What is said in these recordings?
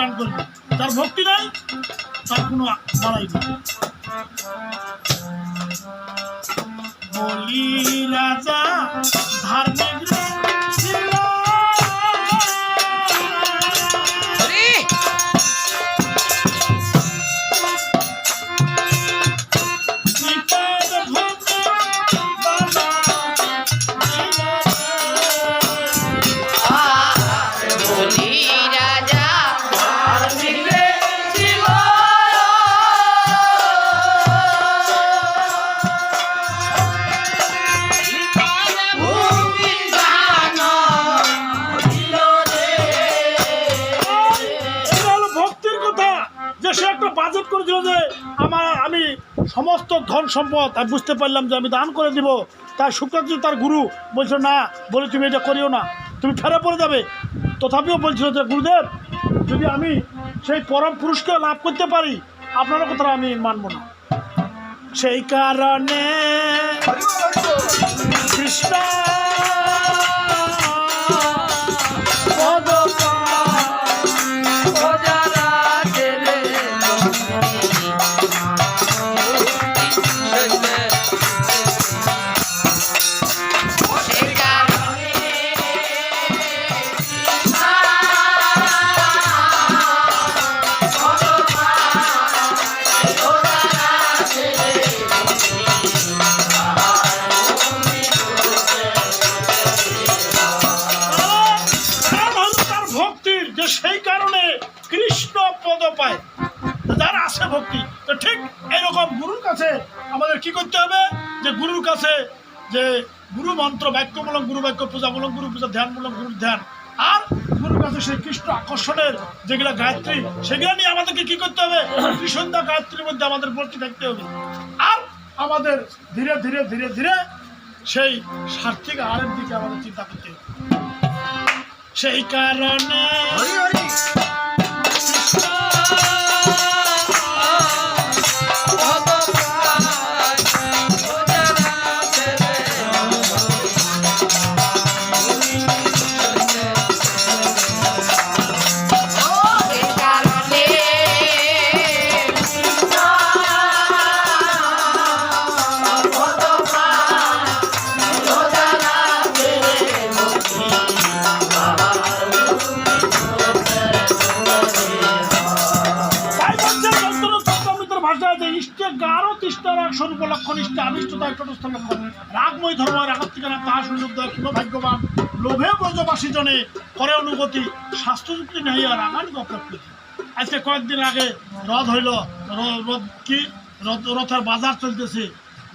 গান করবে। তার ভক্তি নাই, তার কোনো বলাই নেই। বলি রাজা ধার্মিক ছিল, আমি সমস্ত ধন সম্পদ আমি বুঝতে পারলাম যে আমি দান করে দিব। তার শুক্রাচার্য তার গুরু বলছিল না, বলে তুমি এটা করিও না, তুমি ফেরা পড়ে যাবে। তথাপিও বলছিল যে গুরুদেব, যদি আমি সেই পরম পুরুষকে লাভ করতে পারি আপনার কথা আমি মানব না। সেই কারণে কৃষ্ণ সেই কারণে কৃষ্ণ পদ পায় যার আছে ভক্তি। তো ঠিক এরকম গুরুর কাছে আমাদের কি করতে হবে, যে গুরুর কাছে যে গুরু মন্ত্র বাক্যমূলক গুরু বাক্য, পূজামূলক গুরু পূজা, ধ্যানমূলক গুরুর ধ্যান, আর গুরুর কাছে সেই কৃষ্ণ আকর্ষণের যেগুলো গায়ত্রী, সেগুলো নিয়ে আমাদেরকে কি করতে হবে, ত্রিসন্ধ্যা গায়ত্রীর মধ্যে আমাদের ভর্তি থাকতে হবে। আর আমাদের ধীরে ধীরে ধীরে ধীরে সেই সার্থিক আহারের দিকে আমাদের চিন্তা করতে হবে। সেই কারণে রাগময় ধর্ম রাগত থেকে না তাহা সুযোগ ভাগ্যবান লোভে ব্রজবাসী জনে করে অনুগতি স্বাস্থ্যযুক্তি নেই আর রাগানি প্রকৃতি। আজকে কয়েকদিন আগে রথ হইল, কি রথের বাজার চলতেছে,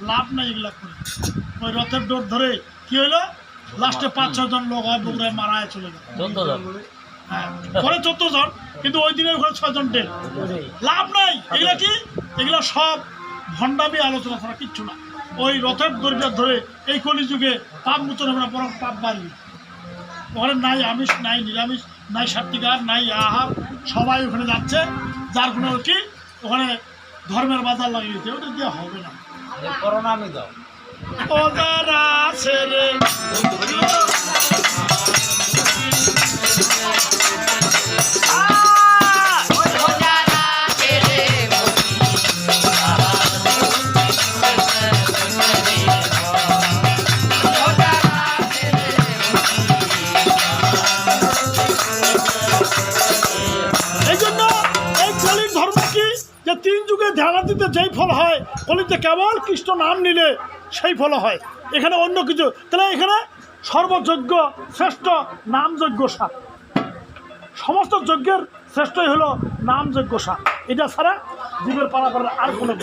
লাভ নাই এগুলা করে। ওই রথের ডোর ধরে কি হইলো, লাস্টে 5-6 জন লোক হয় বগুড়ায় মারায় চলে গেল। হ্যাঁ, পরে 14 জন, কিন্তু ওই দিনের ওখানে 6 জন ডেল। লাভ নাই। এগুলা কি, এগুলা সব ভণ্ডামি আলোচনা ছাড়া কিচ্ছু না। ওই রথের দড়িটা ধরে এই কলিযুগে পাপ মোচন হবে না, বরং পাপ বাড়বে। ওখানে নাই আমিষ, নাই নিরামিষ, নাই সাত্বিকার, নাই আহার, সবাই ওখানে যাচ্ছে। যার কোনো কি ওখানে ধর্মের বাজার লাগিয়েছে, ওটা দিয়ে হবে না। ধ্যানাদিতে যেই ফল হয়, কলিতে কেবল কৃষ্ণ নাম নিলে সেই ফল হয়, এখানে অন্য কিছু। তাহলে এখানে সর্বযজ্ঞ শ্রেষ্ঠ নামযজ্ঞ সার, সমস্ত যজ্ঞের শ্রেষ্ঠই হলো নামযজ্ঞ সার। এটা ছাড়া জীবের পালা করার আর কোনো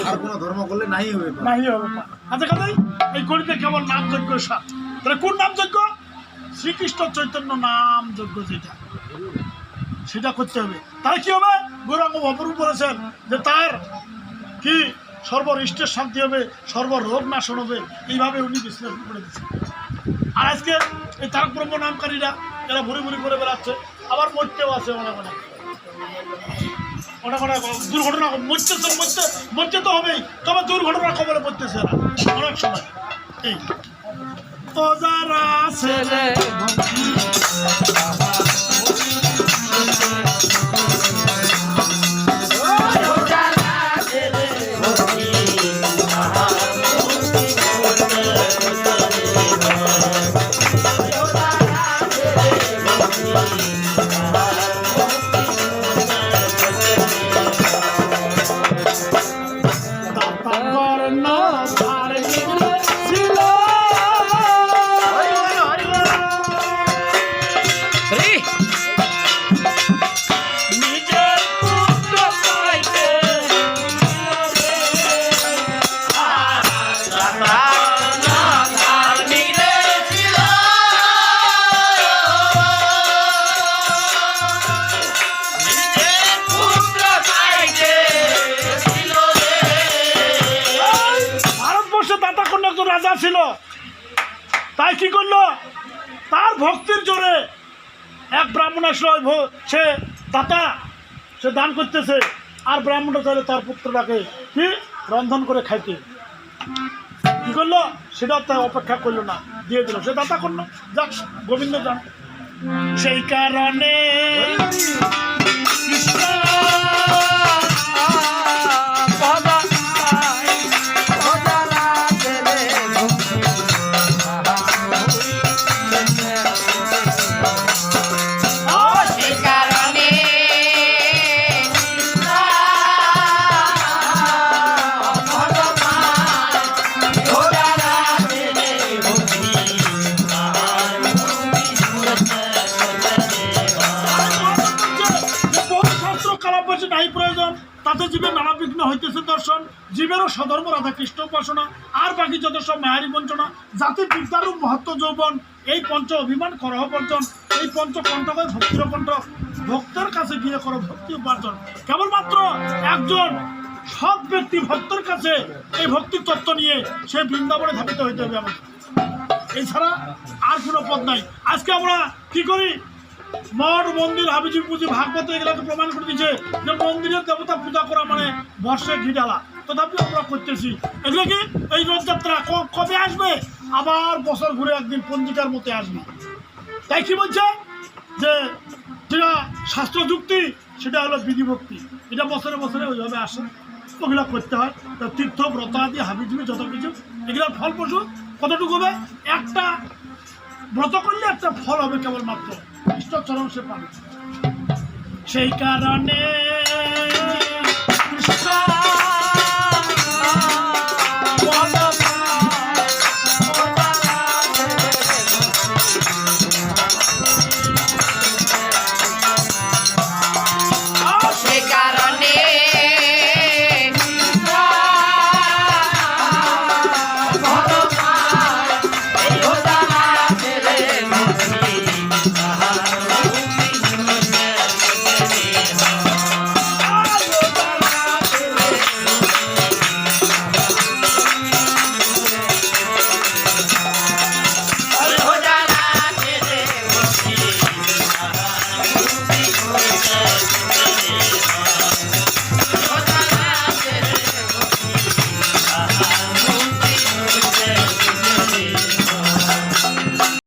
ধর্ম করলে নাই হবে না। আচ্ছা কাজেই এই কলিতে কেবল নামযজ্ঞ সার। তাহলে কোন নামযজ্ঞ? শ্রীকৃষ্ণ চৈতন্য নামযজ্ঞ, যেটা সেটা করতে হবে। তাহলে কি হবে? গৌরাঙ্গ মহাপ্রভু বলেছেন যে তার কি সর্বরিষ্টের শান্তি হবে, সর্বরোগ নাশন হবে। এইভাবে উনি বিশ্লেষণ করে দিচ্ছেন। আর আজকে এই তারক ব্রহ্ম নামকারীরা এরা ভুরি ভুরি করে বেড়াচ্ছে, আবার মরতেও আছে অনেক অনেক দুর্ঘটনা। মরতে তো হবেই, তবে দুর্ঘটনা খবরে পড়তেছে এরা অনেক সময়। এই যারা ছেলে রাজা ছিল, তাই কি করলো, তার ভক্তির জোরে এক ব্রাহ্মণ আসলো, সে দাতা, সে দান করতেছে, আর ব্রাহ্মণটা চাইলে তার পুত্রটাকে কি রন্ধন করে খাইতে, কি করলো, সেটা তাই অপেক্ষা করলো না, দিয়ে দিল, সে দাতা করলো, যাক গোবিন্দ যান। সেই কারণে কৃষ্ণ নাই প্রয়োজন, তাতে জীবের নানা বিঘ্ন হইতেছে দর্শন, জীবেরও সধর্ম রাধা কৃষ্ণ উপাসনা, আর বাকি যত সব মায়ারি বঞ্চনা, জাতির বিদ্যারূপ মহত্ব যৌবন, এই পঞ্চ অভিমান করহ বর্জন, এই পঞ্চ কণ্ঠকে ভক্তির কণ্ঠ, ভক্তের কাছে গিয়ে করো ভক্তি উপার্জন। কেবলমাত্র একজন সৎ ব্যক্তি ভক্তের কাছে এই ভক্তির তত্ত্ব নিয়ে সে বৃন্দাবনে ধাবিত হইতে হবে আমাদের, এছাড়া আর কোনো পথ নাই। আজকে আমরা কি করি, মঠ মন্দির হাবিজি পুজি ভাগবত এগুলোকে প্রমাণ করে দিচ্ছে যে মন্দিরের দেবতা পূজা করা মানে বর্ষে ঘি ঢালা, তথাপি আমরা করতেছি। এগুলো কি এই রথযাত্রা কবে আসবে, আবার বছর ঘুরে একদিন পঞ্জিকার মতে আসবে। তাই কি বলছে যে যেটা শাস্ত্র যুক্তি সেটা হলো বিধিভক্তি, এটা বছরে বছরে ওইভাবে আসে, ওগুলো করতে হয়। তো তীর্থ ব্রত আদি হাবিজবি যত কিছু এগুলোর ফল পশু কতটুকু হবে, একটা ব্রত করলে একটা ফল হবে কেবলমাত্র, ঈশ্বর চরণ সে পাবে। সেই কারণে